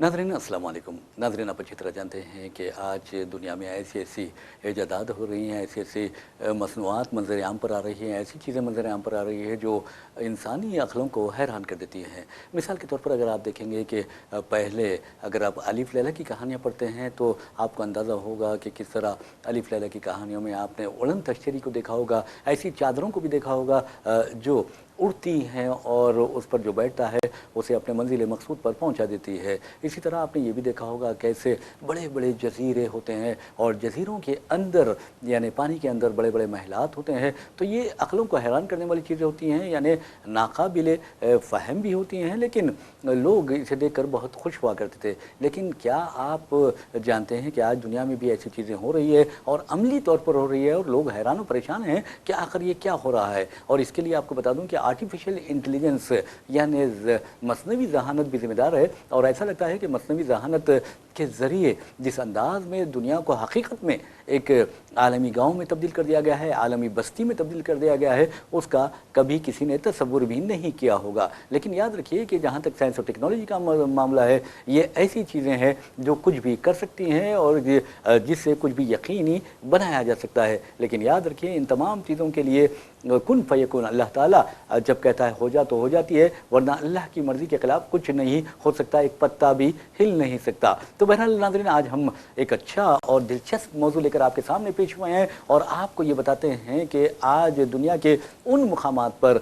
नाज़रीन अस्सलाम वालेकुम। नाज़रीन आप अच्छी तरह जानते हैं कि आज दुनिया में ऐसी ऐसी ईजादात हो रही हैं, ऐसी ऐसी मसनूआत मंज़र आम पर आ रही हैं, ऐसी चीज़ें मंज़र आम पर आ रही है जो इंसानी अक़लों को हैरान कर देती हैं। मिसाल के तौर पर अगर आप देखेंगे कि पहले अगर आप अलिफ लैला की कहानियाँ पढ़ते हैं तो आपको अंदाज़ा होगा कि किस तरह अलिफ लैला की कहानियों में आपने उड़न तश्तरी को देखा होगा, ऐसी चादरों को भी देखा होगा जो उड़ती हैं और उस पर जो बैठता है उसे अपने मंजिल मकसूद पर पहुंचा देती है। इसी तरह आपने ये भी देखा होगा कैसे बड़े बड़े जजीरे होते हैं और जजीरों के अंदर यानी पानी के अंदर बड़े बड़े महलात होते हैं। तो ये अक़लों को हैरान करने वाली चीज़ें होती हैं, यानी नाकाबिले फ़हम भी होती हैं, लेकिन लोग इसे देखकर बहुत खुश हुआ करते थे। लेकिन क्या आप जानते हैं कि आज दुनिया में भी ऐसी चीज़ें हो रही है और अमली तौर पर हो रही है और लोग हैरान और परेशान हैं कि आखिर ये क्या हो रहा है। और इसके लिए आपको बता दूं कि आर्टिफिशियल इंटेलिजेंस यानी मसनवी ज़हानत भी ज़िम्मेदार है। और ऐसा लगता है कि मसनवी ज़हानत के ज़रिए जिस अंदाज़ में दुनिया को हकीकत में एक आलमी गांव में तब्दील कर दिया गया है, आलमी बस्ती में तब्दील कर दिया गया है, उसका कभी किसी ने तसव्वुर भी नहीं किया होगा। लेकिन याद रखिए कि जहाँ तक साइंस और टेक्नोलॉजी का मामला है, ये ऐसी चीज़ें हैं जो कुछ भी कर सकती हैं और जिससे कुछ भी यकीनी बनाया जा सकता है। लेकिन याद रखिए इन तमाम चीज़ों के लिए कुन फयकुन अल्लाह ताला जब कहता है हो जा तो हो जाती है, वरना अल्लाह की मर्ज़ी के ख़िलाफ़ कुछ नहीं हो सकता, एक पत्ता भी हिल नहीं सकता। तो बहरहाल नाज़रीन, आज हम एक अच्छा और दिलचस्प मौजू लेकर आपके सामने पेश हुए हैं और आपको ये बताते हैं कि आज दुनिया के उन मुकामात पर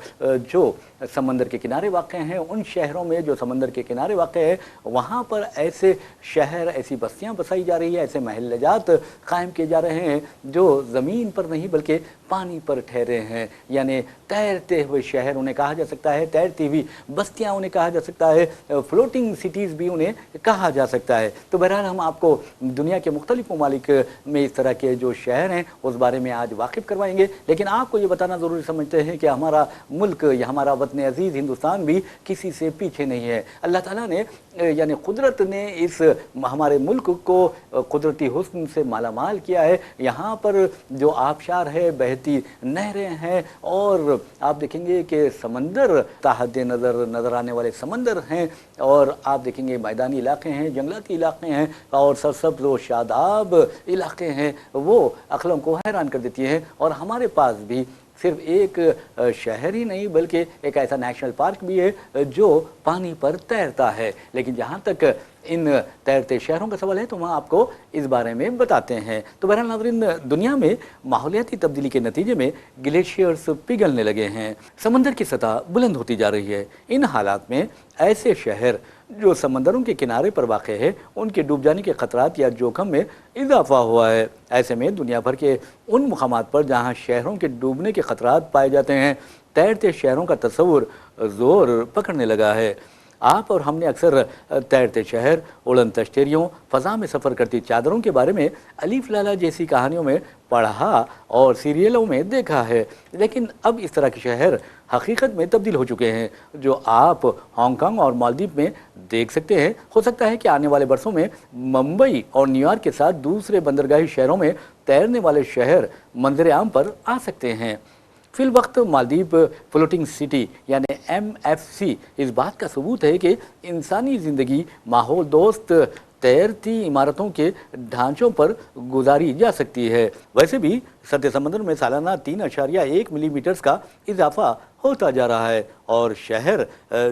जो समंदर के किनारे वाक़ हैं, उन शहरों में जो समंदर के किनारे वाक़ है, वहाँ पर ऐसे शहर, ऐसी बस्तियाँ बसाई जा रही है, ऐसे महल्लात कायम किए जा रहे हैं जो ज़मीन पर नहीं बल्कि पानी पर ठहरे हैं। यानी तैरते हुए शहर उन्हें कहा जा सकता है, तैरती हुई बस्तियाँ उन्हें कहा जा सकता है, फ्लोटिंग सिटीज़ भी उन्हें कहा जा सकता है। तो बहरहाल हम आपको दुनिया के मुख्तलिफ ममालिक में इस तरह के जो शहर हैं उस बारे में आज वाकिफ़ करवाएंगे। लेकिन आपको ये बताना ज़रूरी समझते हैं कि हमारा मुल्क या हमारा वतन अज़ीज़ हिंदुस्तान भी किसी से पीछे नहीं है। अल्लाह ताला ने यानी कुदरत ने इस हमारे मुल्क को कुदरती हुस्न से मालामाल किया है। यहाँ पर जो आबशार है, बहती नहरें हैं और आप देखेंगे कि समंदर ताहद नज़र आने वाले समंदर हैं और आप देखेंगे मैदानी इलाके हैं, जंगलाती इलाके हैं और सरसब्ज़ व शादाब इलाके हैं। वो अक़लों को हैरान कर देती हैं। और हमारे पास भी सिर्फ एक शहर ही नहीं बल्कि एक ऐसा नेशनल पार्क भी है जो पानी पर तैरता है। लेकिन जहाँ तक इन तैरते शहरों का सवाल है तो वहाँ आपको इस बारे में बताते हैं। तो बहरहाल नाज़रीन, दुनिया में माहौलियाती तब्दीली के नतीजे में ग्लेशियर्स पिघलने लगे हैं, समंदर की सतह बुलंद होती जा रही है। इन हालात में ऐसे शहर जो समंदरों के किनारे पर वाक़ है उनके डूब जाने के ख़तरात या जोखम में इजाफ़ा हुआ है। ऐसे में दुनिया भर के उन मुकामात पर जहाँ शहरों के डूबने के ख़तरात पाए जाते हैं, तैरते शहरों का तस्वुर ज़ोर पकड़ने लगा है। आप और हमने अक्सर तैरते शहर, उड़न तश्तरियों, फ़ज़ा में सफ़र करती चादरों के बारे में अलिफ लैला जैसी कहानियों में पढ़ा और सीरियलों में देखा है। लेकिन अब इस तरह के शहर हकीकत में तब्दील हो चुके हैं जो आप हांगकांग और मालदीव में देख सकते हैं। हो सकता है कि आने वाले बरसों में मुंबई और न्यूयॉर्क के साथ दूसरे बंदरगाही शहरों में तैरने वाले शहर मंजर आम पर आ सकते हैं। फिल वक्त मालदीव फ्लोटिंग सिटी यानी MFC इस बात का सबूत है कि इंसानी ज़िंदगी माहौल दोस्त तैरती इमारतों के ढांचों पर गुजारी जा सकती है। वैसे भी सतह समंदर में सालाना 3.1 मिलीमीटर्स का इजाफा होता जा रहा है और शहर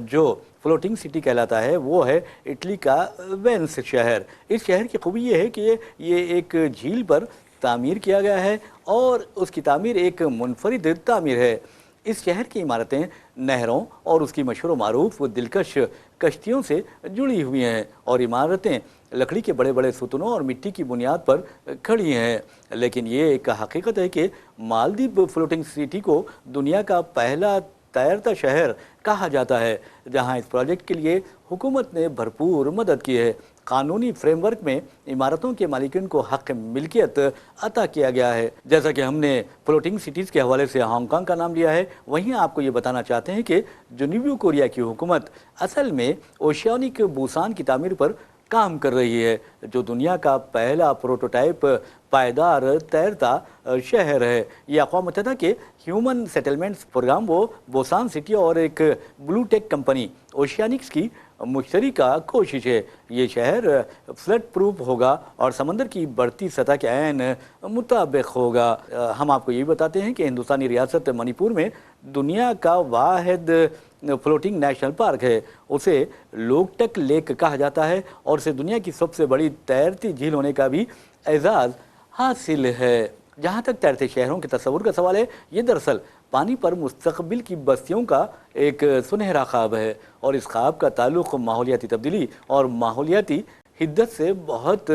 जो फ्लोटिंग सिटी कहलाता है वो है इटली का वेनिस शहर। इस शहर की खूबी ये है कि ये एक झील पर तामीर किया गया है और उसकी तामीर एक मुनफरिद तामीर है। इस शहर की इमारतें नहरों और उसकी मशहूर मारूफ दिलकश कश्तियों से जुड़ी हुई हैं और इमारतें लकड़ी के बड़े बड़े सुतनों और मिट्टी की बुनियाद पर खड़ी हैं। लेकिन ये एक हकीकत है कि मालदीव फ्लोटिंग सिटी को दुनिया का पहला तैरता शहर कहा जाता है, जहां इस प्रोजेक्ट के लिए हुकूमत ने भरपूर मदद की है। कानूनी फ्रेमवर्क में इमारतों के मालिकिन को हक मिल्कियत अता किया गया है। जैसा कि हमने फ्लोटिंग सिटीज़ के हवाले से हांगकांग का नाम लिया है, वहीं आपको ये बताना चाहते हैं कि जनूबी कोरिया की हुकूमत असल में ओशियानिक बुसान की तामीर पर काम कर रही है, जो दुनिया का पहला प्रोटोटाइप पायदार तैरता शहर है। ये अक़वाम मुत्तहिदा के ह्यूमन सेटलमेंट्स प्रोग्राम वो बोसान सिटी और एक ब्लू टेक कंपनी ओशियानिक्स की मुश्तरका कोशिश है। ये शहर फ्लड प्रूफ होगा और समंदर की बढ़ती सतह के ऐन मुताबिक होगा। हम आपको ये भी बताते हैं कि हिंदुस्तानी रियासत मणिपुर में दुनिया का वाहिद फ्लोटिंग नेशनल पार्क है। उसे लोकटक लेक कहा जाता है और इसे दुनिया की सबसे बड़ी तैरती झील होने का भी एजाज़ हासिल है। जहाँ तक तैरते शहरों के तस्वुर का सवाल है, ये दरअसल पानी पर मुस्तकबिल की बस्तियों का एक सुनहरा ख्वाब है और इस ख्वाब का ताल्लुक़ माहौलियाती तब्दीली और माहौलियाती हिद्दत से बहुत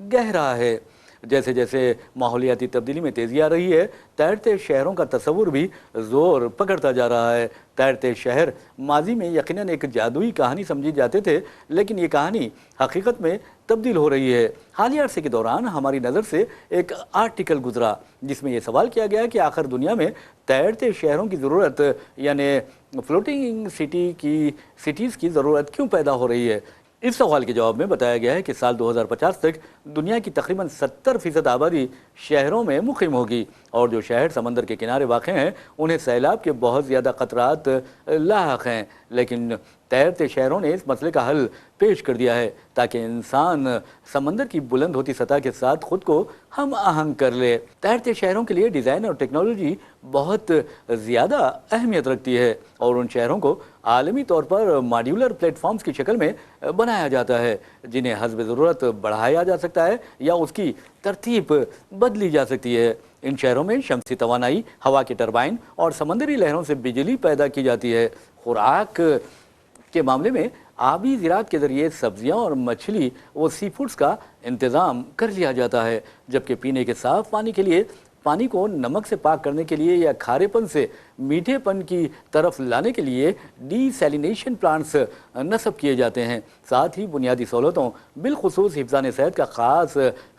गहरा है। जैसे जैसे माहौलियाती तब्दीली में तेज़ी आ रही है, तैरते शहरों का तस्वुर भी ज़ोर पकड़ता जा रहा है। तैरते शहर माजी में यकीनन एक जादुई कहानी समझी जाते थे, लेकिन ये कहानी हकीकत में तब्दील हो रही है। हालिया अरसे के दौरान हमारी नज़र से एक आर्टिकल गुजरा जिसमें यह सवाल किया गया कि आखिर दुनिया में तैरते शहरों की ज़रूरत यानी फ्लोटिंग सिटीज़ की ज़रूरत क्यों पैदा हो रही है। इस सवाल के जवाब में बताया गया है कि साल 2050 तक दुनिया की तकरीबन 70% आबादी शहरों में मुक़ीम होगी और जो शहर समंदर के किनारे वाक़ हैं उन्हें सैलाब के बहुत ज़्यादा ख़तरात लाहक हैं। लेकिन तैरते शहरों ने इस मसले का हल पेश कर दिया है ताकि इंसान समंदर की बुलंद होती सतह के साथ खुद को हम आहंग कर ले। तैरते शहरों के लिए डिज़ाइन और टेक्नोलॉजी बहुत ज़्यादा अहमियत रखती है और उन शहरों को आलमी तौर पर मॉड्यूलर प्लेटफॉर्म्स की शक्ल में बनाया जाता है, जिन्हें हस्ब ज़रूरत बढ़ाया जा सकता है या उसकी तरतीब बदली जा सकती है। इन शहरों में शमसी तवानाई, हवा के टरबाइन और समंदरी लहरों से बिजली पैदा की जाती है। खुराक के मामले में आबी ज़राअत के ज़रिए सब्जियां और मछली व सी फूड्स का इंतज़ाम कर लिया जाता है, जबकि पीने के साफ़ पानी के लिए पानी को नमक से पाक करने के लिए या खारेपन से मीठेपन की तरफ लाने के लिए डीसैलिनेशन प्लांट्स नस्ब किए जाते हैं। साथ ही बुनियादी सहूलतों बिलखुसूस हिफ्ज़ान सेहत का ख़ास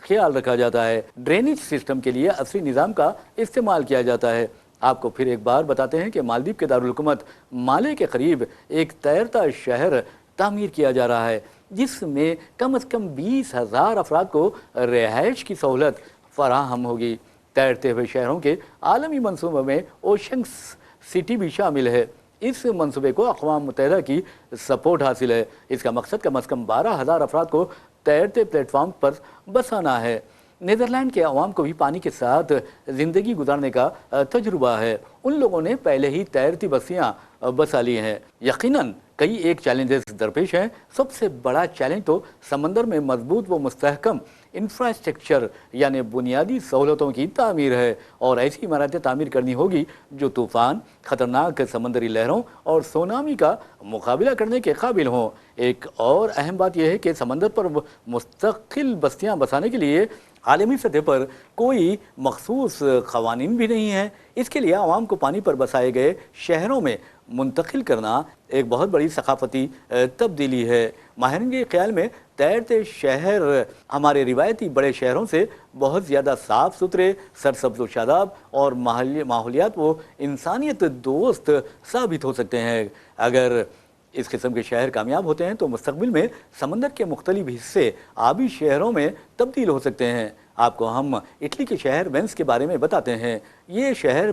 ख्याल रखा जाता है। ड्रेनेज सिस्टम के लिए असली निज़ाम का इस्तेमाल किया जाता है। आपको फिर एक बार बताते हैं कि मालदीव के दारुल हुकूमत माले के करीब एक तैरता शहर तामीर किया जा रहा है, जिसमें कम से कम 20,000 अफराद को रिहाइश की सहूलत फराहम होगी। तैरते हुए शहरों के आलमी मंसूबे में ओशन सिटी भी शामिल है। इस मंसूबे को अक़वाम मुत्तहिदा की सपोर्ट हासिल है। इसका मकसद कम से कम 12,000 अफराद को तैरते प्लेटफॉर्म पर बसाना है। नीदरलैंड के अवाम को भी पानी के साथ ज़िंदगी गुजारने का तजुर्बा है। उन लोगों ने पहले ही तैरती बस्तियाँ बसा ली हैं। यकीनन कई एक चैलेंजेस दरपेश हैं। सबसे बड़ा चैलेंज तो समंदर में मजबूत व मुस्तहकम इंफ्रास्ट्रक्चर यानी बुनियादी सहूलतों की तामीर है और ऐसी इमारतें तामीर करनी होगी जो तूफ़ान, ख़तरनाक समंदरी लहरों और सुनामी का मुकाबला करने के काबिल हों। एक और अहम बात यह है कि समंदर पर मुस्तकिल बस्तियाँ बसाने के लिए आलमी सतह पर कोई मखसूस क़वानीन भी नहीं है। इसके लिए आवाम को पानी पर बसाए गए शहरों में मुंतकिल करना एक बहुत बड़ी सकाफती तब्दीली है। माहिरीन के ख्याल में तैरते शहर हमारे रिवायती बड़े शहरों से बहुत ज़्यादा साफ़ सुथरे, सरसब्ज़ व शादाब और माहौलियात व इंसानियत दोस्त साबित हो सकते हैं। अगर इस किस्म के शहर कामयाब होते हैं तो मुस्तक़बिल में समंदर के मुख्तलिफ हिस्से आबी शहरों में तब्दील हो सकते हैं। आपको हम इटली के शहर वेनिस के बारे में बताते हैं। ये शहर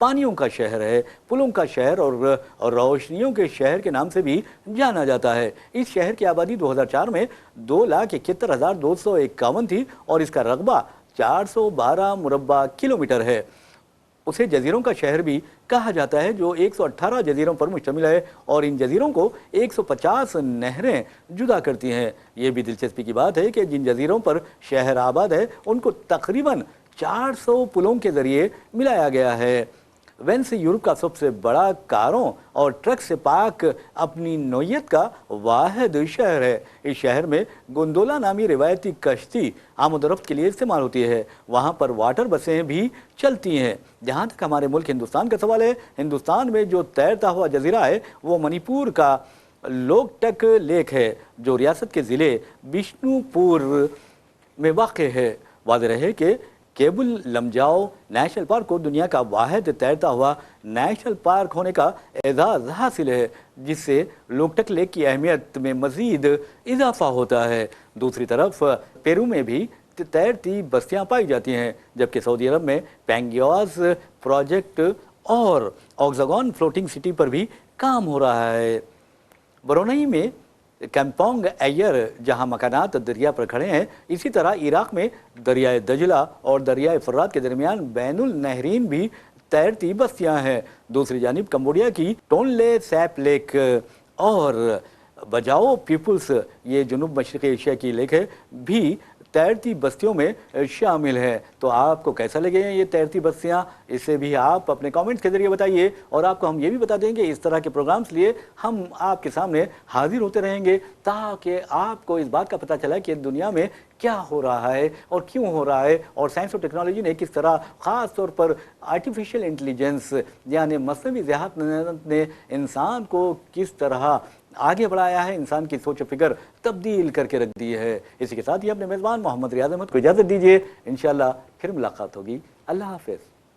पानियों का शहर है, पुलों का शहर और रोशनियों के शहर के नाम से भी जाना जाता है। इस शहर की आबादी 2004 में 2,71,251 थी और इसका रकबा 412 मुरब्बा किलोमीटर है। उसे जजीरों का शहर भी कहा जाता है, जो 118 जजीरों पर मुश्तमिल है और इन जजीरों को 150 नहरें जुदा करती हैं। ये भी दिलचस्पी की बात है कि जिन जजीरों पर शहर आबाद है उनको तकरीबन 400 पुलों के ज़रिए मिलाया गया है। वेनिस यूरोप का सबसे बड़ा कारों और ट्रक से पाक अपनी नौयत का वाहिद शहर है। इस शहर में गोंडोला नामी रिवायती कश्ती आमदोरफ्त के लिए इस्तेमाल होती है। वहाँ पर वाटर बसें भी चलती हैं। जहाँ तक हमारे मुल्क हिंदुस्तान का सवाल है, हिंदुस्तान में जो तैरता हुआ जजीरा है वो मणिपुर का लोकटक लेक है, जो रियासत के ज़िले बिष्णुपुर में वाक़ है। वाज़ेह है कि केबुल लमजाओ नेशनल पार्क को दुनिया का वाहिद तैरता हुआ नेशनल पार्क होने का एजाज़ हासिल है, जिससे लोकटक लेक की अहमियत में मज़ीद इजाफा होता है। दूसरी तरफ पेरू में भी तैरती बस्तियां पाई जाती हैं, जबकि सऊदी अरब में पैंगियास प्रोजेक्ट और ऑक्सागन फ्लोटिंग सिटी पर भी काम हो रहा है। ब्रुनेई में कैंपोंग एयर जहां मकानात दरिया पर खड़े हैं, इसी तरह इराक में दरियाए दजला और दरियाए फरात के दरमियान बैनुल नहरीन भी तैरती बस्तियां हैं। दूसरी जानिब कंबोडिया की टोनले सैप लेक और बजाओ पीपुल्स, ये जुनूब मशरक़ी एशिया की लेक है, भी तैरती बस्तियों में शामिल है। तो आपको कैसा लगे ये तैरती बस्तियां, इसे भी आप अपने कमेंट्स के जरिए बताइए। और आपको हम ये भी बता देंगे इस तरह के प्रोग्राम्स लिए हम आपके सामने हाजिर होते रहेंगे, ताकि आपको इस बात का पता चला कि दुनिया में क्या हो रहा है और क्यों हो रहा है, और साइंस और टेक्नोलॉजी ने किस तरह ख़ास तौर पर आर्टिफिशियल इंटेलिजेंस यानी मसनवी ज़हानत ने इंसान को किस तरह आगे बढ़ाया है, इंसान की सोच फिक्र तब्दील करके रख दी है। इसी के साथ ही अपने मेज़बान मोहम्मद रियाज अहमद को इजाज़त दीजिए। इंशाअल्लाह फिर मुलाकात होगी। अल्लाह हाफ़िज़।